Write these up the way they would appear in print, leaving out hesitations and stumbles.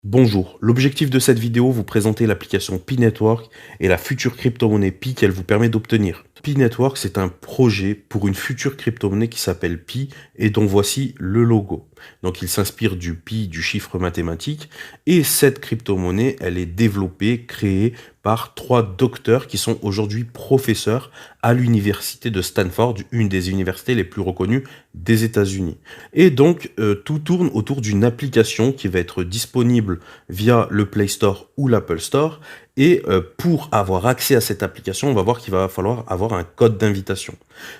Bonjour, l'objectif de cette vidéo, vous présenter l'application Pi Network et la future crypto-monnaie Pi qu'elle vous permet d'obtenir. Pi Network, c'est un projet pour une future crypto-monnaie qui s'appelle Pi et dont voici le logo. Donc il s'inspire du Pi, du chiffre mathématique, et cette crypto-monnaie, elle est développée, créée par 3 docteurs qui sont aujourd'hui professeurs à l'université de Stanford, une des universités les plus reconnues des États-Unis. Et donc tout tourne autour d'une application qui va être disponible via le Play Store ou l'Apple Store. Et pour avoir accès à cette application, on va voir qu'il va falloir avoir un code d'invitation.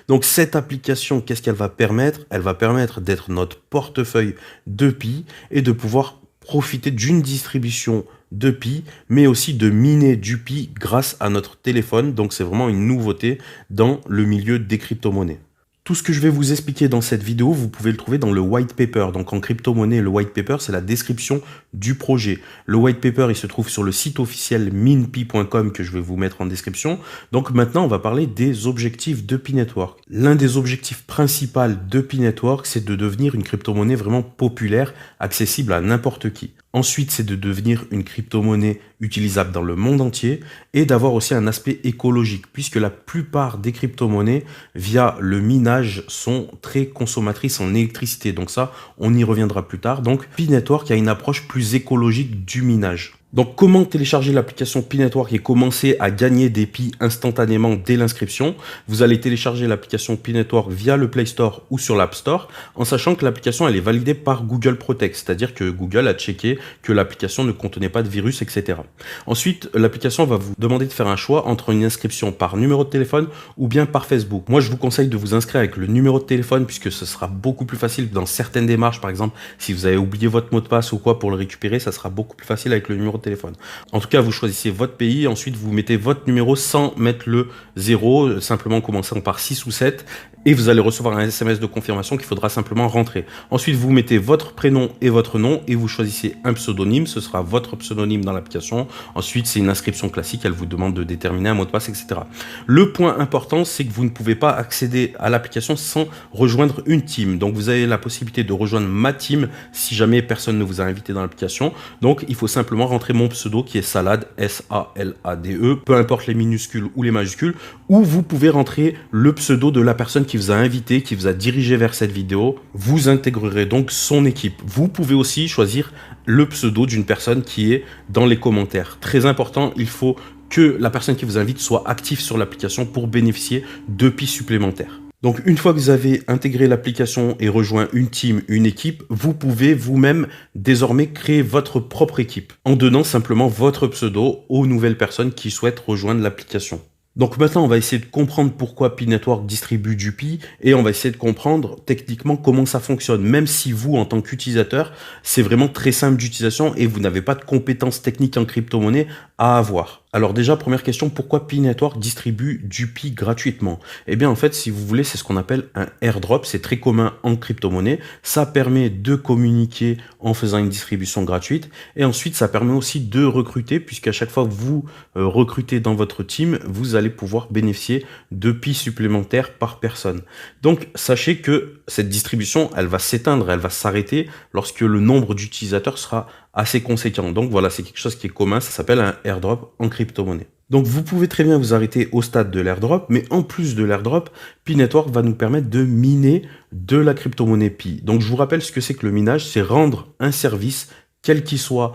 Donc cette application, qu'est-ce qu'elle va permettre? Elle va permettre d'être notre portefeuille de Pi et de pouvoir profiter d'une distribution de Pi, mais aussi de miner du Pi grâce à notre téléphone. Donc c'est vraiment une nouveauté dans le milieu des crypto-monnaies. Tout ce que je vais vous expliquer dans cette vidéo, vous pouvez le trouver dans le white paper. Donc en crypto-monnaie, le white paper, c'est la description du projet. Le white paper, il se trouve sur le site officiel minpi.com que je vais vous mettre en description. Donc maintenant, on va parler des objectifs de Pi Network. L'un des objectifs principaux de Pi Network, c'est de devenir une crypto-monnaie vraiment populaire, accessible à n'importe qui. Ensuite, c'est de devenir une crypto-monnaie utilisable dans le monde entier et d'avoir aussi un aspect écologique, puisque la plupart des crypto-monnaies, via le minage, sont très consommatrices en électricité. Donc ça, on y reviendra plus tard. Donc, Pi Network a une approche plus écologique du minage. Donc, comment télécharger l'application Pi Network et commencer à gagner des Pi instantanément dès l'inscription? Vous allez télécharger l'application Pi Network via le Play Store ou sur l'App Store, en sachant que l'application elle est validée par Google Protect, c'est-à-dire que Google a checké que l'application ne contenait pas de virus, etc. Ensuite, l'application va vous demander de faire un choix entre une inscription par numéro de téléphone ou bien par Facebook. Moi, je vous conseille de vous inscrire avec le numéro de téléphone puisque ce sera beaucoup plus facile dans certaines démarches. Par exemple, si vous avez oublié votre mot de passe ou quoi pour le récupérer, ça sera beaucoup plus facile avec le numéro de téléphone. En tout cas, vous choisissez votre pays, ensuite vous mettez votre numéro sans mettre le 0, simplement commençant par 6 ou 7, et vous allez recevoir un SMS de confirmation qu'il faudra simplement rentrer. Ensuite, vous mettez votre prénom et votre nom et vous choisissez un pseudonyme, ce sera votre pseudonyme dans l'application. Ensuite, c'est une inscription classique, elle vous demande de déterminer un mot de passe, etc. Le point important, c'est que vous ne pouvez pas accéder à l'application sans rejoindre une team. Donc, vous avez la possibilité de rejoindre ma team si jamais personne ne vous a invité dans l'application. Donc, il faut simplement rentrer mon pseudo qui est Salade, S-A-L-A-D-E, peu importe les minuscules ou les majuscules, ou vous pouvez rentrer le pseudo de la personne qui vous a invité, qui vous a dirigé vers cette vidéo. Vous intégrerez donc son équipe. Vous pouvez aussi choisir le pseudo d'une personne qui est dans les commentaires. Très important, il faut que la personne qui vous invite soit active sur l'application pour bénéficier de Pi supplémentaires. Donc une fois que vous avez intégré l'application et rejoint une team, une équipe, vous pouvez vous-même désormais créer votre propre équipe en donnant simplement votre pseudo aux nouvelles personnes qui souhaitent rejoindre l'application. Donc maintenant, on va essayer de comprendre pourquoi Pi Network distribue du Pi et on va essayer de comprendre techniquement comment ça fonctionne. Même si vous, en tant qu'utilisateur, c'est vraiment très simple d'utilisation et vous n'avez pas de compétences techniques en crypto-monnaie à avoir. Alors déjà, première question, pourquoi Pi Network distribue du Pi gratuitement? Eh bien en fait, si vous voulez, c'est ce qu'on appelle un airdrop, c'est très commun en crypto-monnaie. Ça permet de communiquer en faisant une distribution gratuite et ensuite ça permet aussi de recruter puisqu'à chaque fois que vous recrutez dans votre team, vous allez pouvoir bénéficier de Pi supplémentaires par personne. Donc sachez que cette distribution, elle va s'éteindre, elle va s'arrêter lorsque le nombre d'utilisateurs sera assez conséquent. Donc voilà, c'est quelque chose qui est commun, ça s'appelle un airdrop en crypto-monnaie. Donc vous pouvez très bien vous arrêter au stade de l'airdrop, mais en plus de l'airdrop, Pi Network va nous permettre de miner de la crypto-monnaie Pi. Donc je vous rappelle ce que c'est que le minage, c'est rendre un service, quel qu'il soit,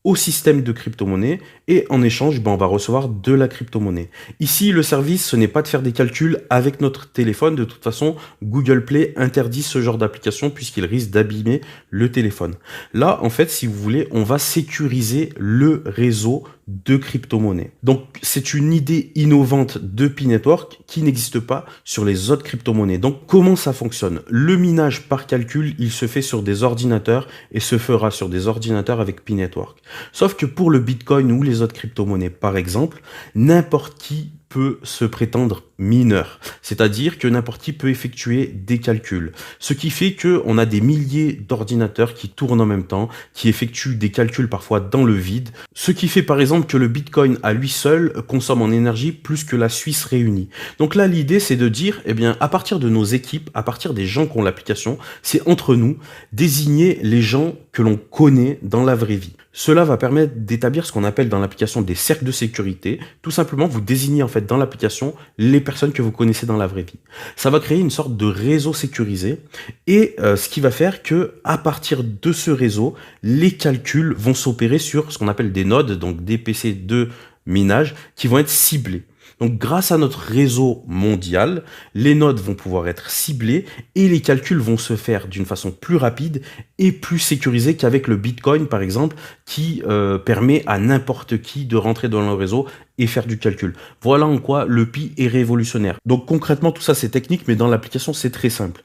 au système de crypto-monnaie et en échange, on va recevoir de la crypto-monnaie. Ici, le service, ce n'est pas de faire des calculs avec notre téléphone. De toute façon, Google Play interdit ce genre d'application puisqu'il risque d'abîmer le téléphone. Là, en fait, si vous voulez, on va sécuriser le réseau de crypto-monnaie. Donc, c'est une idée innovante de Pi Network qui n'existe pas sur les autres crypto-monnaies. Donc, comment ça fonctionne? Le minage par calcul, il se fait sur des ordinateurs et se fera sur des ordinateurs avec Pi Network. Sauf que pour le Bitcoin ou les autres crypto-monnaies, par exemple, n'importe qui peut se prétendre mineur, c'est-à-dire que n'importe qui peut effectuer des calculs. Ce qui fait qu'on a des milliers d'ordinateurs qui tournent en même temps, qui effectuent des calculs parfois dans le vide, ce qui fait par exemple que le Bitcoin à lui seul consomme en énergie plus que la Suisse réunie. Donc là, l'idée c'est de dire, eh bien, à partir de nos équipes, à partir des gens qui ont l'application, c'est entre nous, désigner les gens que l'on connaît dans la vraie vie. Cela va permettre d'établir ce qu'on appelle dans l'application des cercles de sécurité. Tout simplement, vous désignez en fait dans l'application les personnes que vous connaissez dans la vraie vie. Ça va créer une sorte de réseau sécurisé et ce qui va faire que à partir de ce réseau, les calculs vont s'opérer sur ce qu'on appelle des nodes, donc des PC de minage, qui vont être ciblés. Donc grâce à notre réseau mondial, les nodes vont pouvoir être ciblées et les calculs vont se faire d'une façon plus rapide et plus sécurisée qu'avec le Bitcoin par exemple, qui permet à n'importe qui de rentrer dans le réseau et faire du calcul. Voilà en quoi le Pi est révolutionnaire. Donc concrètement tout ça c'est technique, mais dans l'application c'est très simple.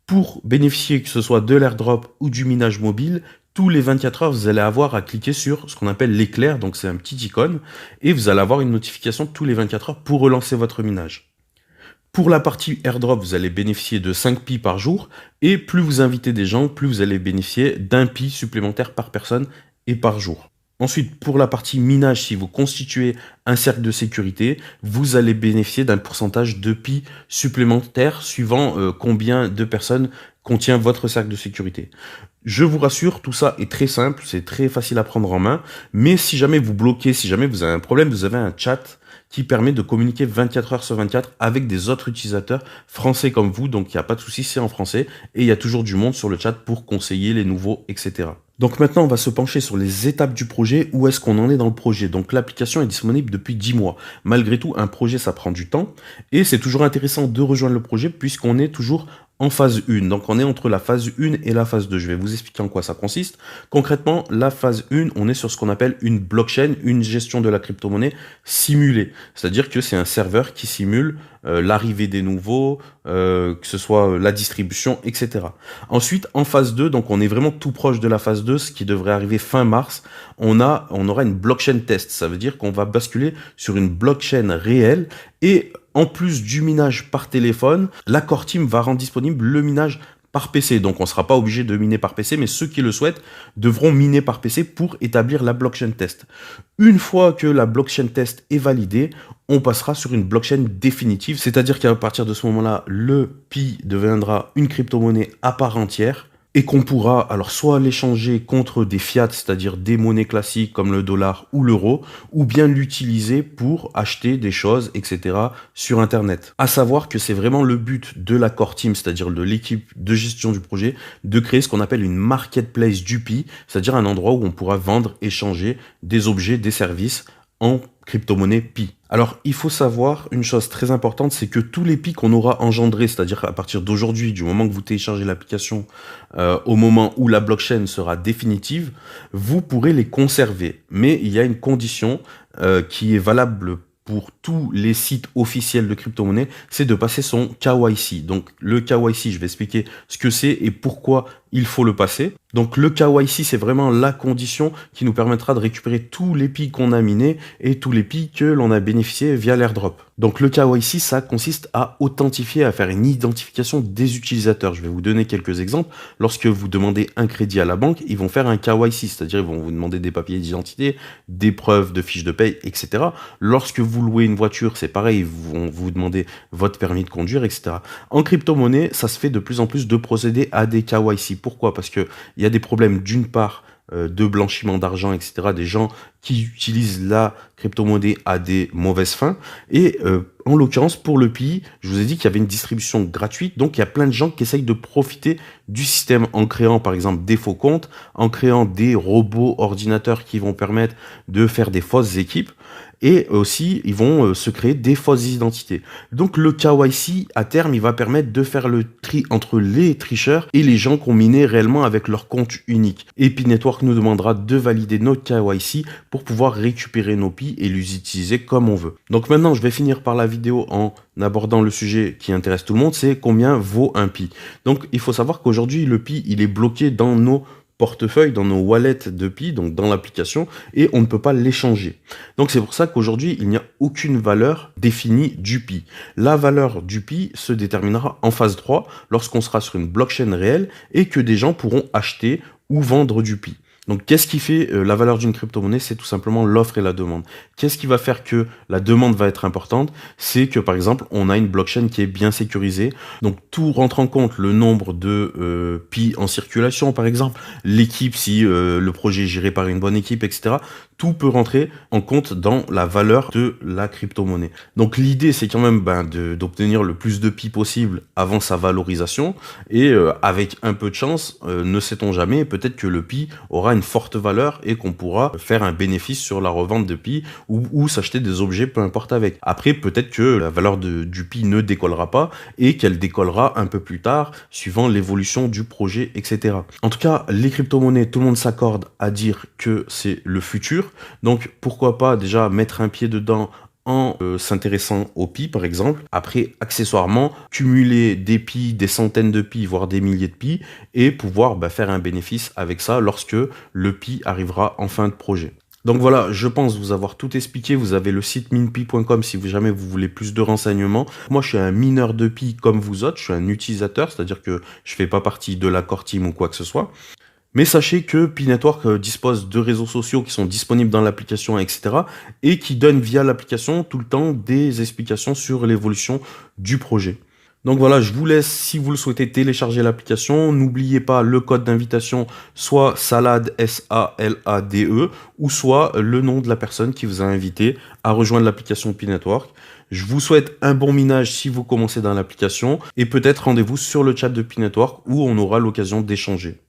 Pour bénéficier que ce soit de l'airdrop ou du minage mobile, tous les 24 heures, vous allez avoir à cliquer sur ce qu'on appelle l'éclair, donc c'est un petit icône, et vous allez avoir une notification tous les 24 heures pour relancer votre minage. Pour la partie airdrop, vous allez bénéficier de 5 pi par jour, et plus vous invitez des gens, plus vous allez bénéficier d'un pi supplémentaire par personne et par jour. Ensuite, pour la partie minage, si vous constituez un cercle de sécurité, vous allez bénéficier d'un pourcentage de pi supplémentaire suivant combien de personnes contient votre cercle de sécurité. Je vous rassure, tout ça est très simple, c'est très facile à prendre en main, mais si jamais vous bloquez, si jamais vous avez un problème, vous avez un chat qui permet de communiquer 24 heures sur 24 avec des autres utilisateurs français comme vous, donc il n'y a pas de souci, c'est en français, et il y a toujours du monde sur le chat pour conseiller les nouveaux, etc. Donc maintenant, on va se pencher sur les étapes du projet, où est-ce qu'on en est dans le projet. Donc l'application est disponible depuis 10 mois. Malgré tout, un projet, ça prend du temps, et c'est toujours intéressant de rejoindre le projet puisqu'on est toujours en phase 1. Donc on est entre la phase 1 et la phase 2. Je vais vous expliquer en quoi ça consiste. Concrètement, la phase 1, on est sur ce qu'on appelle une blockchain, une gestion de la crypto-monnaie simulée. C'est-à-dire que c'est un serveur qui simule l'arrivée des nouveaux, que ce soit la distribution, etc. Ensuite, en phase 2, donc on est vraiment tout proche de la phase 2, ce qui devrait arriver fin mars, on aura une blockchain test. Ça veut dire qu'on va basculer sur une blockchain réelle et en plus du minage par téléphone, la Core Team va rendre disponible le minage par PC. Donc on ne sera pas obligé de miner par PC, mais ceux qui le souhaitent devront miner par PC pour établir la blockchain test. Une fois que la blockchain test est validée, on passera sur une blockchain définitive, c'est-à-dire qu'à partir de ce moment-là, le Pi deviendra une crypto-monnaie à part entière, et qu'on pourra alors soit l'échanger contre des fiat, c'est-à-dire des monnaies classiques comme le dollar ou l'euro, ou bien l'utiliser pour acheter des choses, etc. sur Internet. À savoir que c'est vraiment le but de la Core Team, c'est-à-dire de l'équipe de gestion du projet, de créer ce qu'on appelle une marketplace du Pi, c'est-à-dire un endroit où on pourra vendre, échanger des objets, des services en crypto-monnaie Pi. Alors, il faut savoir une chose très importante, c'est que tous les Pi qu'on aura engendrés, c'est-à-dire à partir d'aujourd'hui, du moment que vous téléchargez l'application, au moment où la blockchain sera définitive, vous pourrez les conserver. Mais il y a une condition qui est valable pour tous les sites officiels de crypto-monnaie, c'est de passer son KYC. Donc le KYC, je vais expliquer ce que c'est et pourquoi il faut le passer. Donc le KYC, c'est vraiment la condition qui nous permettra de récupérer tous les Pi qu'on a minés et tous les Pi que l'on a bénéficié via l'airdrop. Donc le KYC, ça consiste à authentifier, à faire une identification des utilisateurs. Je vais vous donner quelques exemples. Lorsque vous demandez un crédit à la banque, ils vont faire un KYC, c'est-à-dire ils vont vous demander des papiers d'identité, des preuves de fiches de paye, etc. Lorsque vous louez une voiture, c'est pareil, ils vont vous demander votre permis de conduire, etc. En crypto-monnaie, ça se fait de plus en plus de procéder à des KYC. Pourquoi? Parce que il y a des problèmes d'une part de blanchiment d'argent, etc. Des gens qui utilisent la crypto-monnaie à des mauvaises fins. Et en l'occurrence, pour le Pi, je vous ai dit qu'il y avait une distribution gratuite. Donc, il y a plein de gens qui essayent de profiter du système en créant, par exemple, des faux comptes, en créant des robots ordinateurs qui vont permettre de faire des fausses équipes. Et aussi, ils vont se créer des fausses identités. Donc le KYC, à terme, il va permettre de faire le tri entre les tricheurs et les gens qui ont miné réellement avec leur compte unique. Et Pi Network nous demandera de valider notre KYC pour pouvoir récupérer nos Pi et les utiliser comme on veut. Donc maintenant, je vais finir par la vidéo en abordant le sujet qui intéresse tout le monde, c'est combien vaut un Pi. Donc il faut savoir qu'aujourd'hui, le Pi, il est bloqué dans nos portefeuille, dans nos wallets de Pi, donc dans l'application, et on ne peut pas l'échanger. Donc c'est pour ça qu'aujourd'hui, il n'y a aucune valeur définie du Pi. La valeur du Pi se déterminera en phase 3, lorsqu'on sera sur une blockchain réelle et que des gens pourront acheter ou vendre du Pi. Donc, qu'est-ce qui fait la valeur d'une crypto-monnaie? C'est tout simplement l'offre et la demande. Qu'est-ce qui va faire que la demande va être importante? C'est que, par exemple, on a une blockchain qui est bien sécurisée. Donc, tout rentre en compte, le nombre de Pi en circulation, par exemple, l'équipe, si le projet est géré par une bonne équipe, etc. Tout peut rentrer en compte dans la valeur de la crypto-monnaie. Donc, l'idée, c'est quand même d'obtenir le plus de Pi possible avant sa valorisation. Et avec un peu de chance, ne sait-on jamais, peut-être que le Pi aura une forte valeur et qu'on pourra faire un bénéfice sur la revente de Pi ou s'acheter des objets, peu importe avec. Après, peut-être que la valeur du Pi ne décollera pas et qu'elle décollera un peu plus tard, suivant l'évolution du projet, etc. En tout cas, les crypto-monnaies, tout le monde s'accorde à dire que c'est le futur. Donc, pourquoi pas déjà mettre un pied dedans en s'intéressant au Pi, par exemple. Après, accessoirement, cumuler des Pi, des centaines de Pi, voire des milliers de Pi, et pouvoir faire un bénéfice avec ça lorsque le Pi arrivera en fin de projet. Donc voilà, je pense vous avoir tout expliqué. Vous avez le site minpi.com si jamais vous voulez plus de renseignements. Moi, je suis un mineur de Pi comme vous autres. Je suis un utilisateur, c'est-à-dire que je fais pas partie de la core team ou quoi que ce soit. Mais sachez que Pi Network dispose de réseaux sociaux qui sont disponibles dans l'application, etc. et qui donnent via l'application tout le temps des explications sur l'évolution du projet. Donc voilà, je vous laisse, si vous le souhaitez, télécharger l'application. N'oubliez pas le code d'invitation, soit SALADE, S-A-L-A-D-E, ou soit le nom de la personne qui vous a invité à rejoindre l'application Pi Network. Je vous souhaite un bon minage si vous commencez dans l'application, et peut-être rendez-vous sur le chat de Pi Network où on aura l'occasion d'échanger.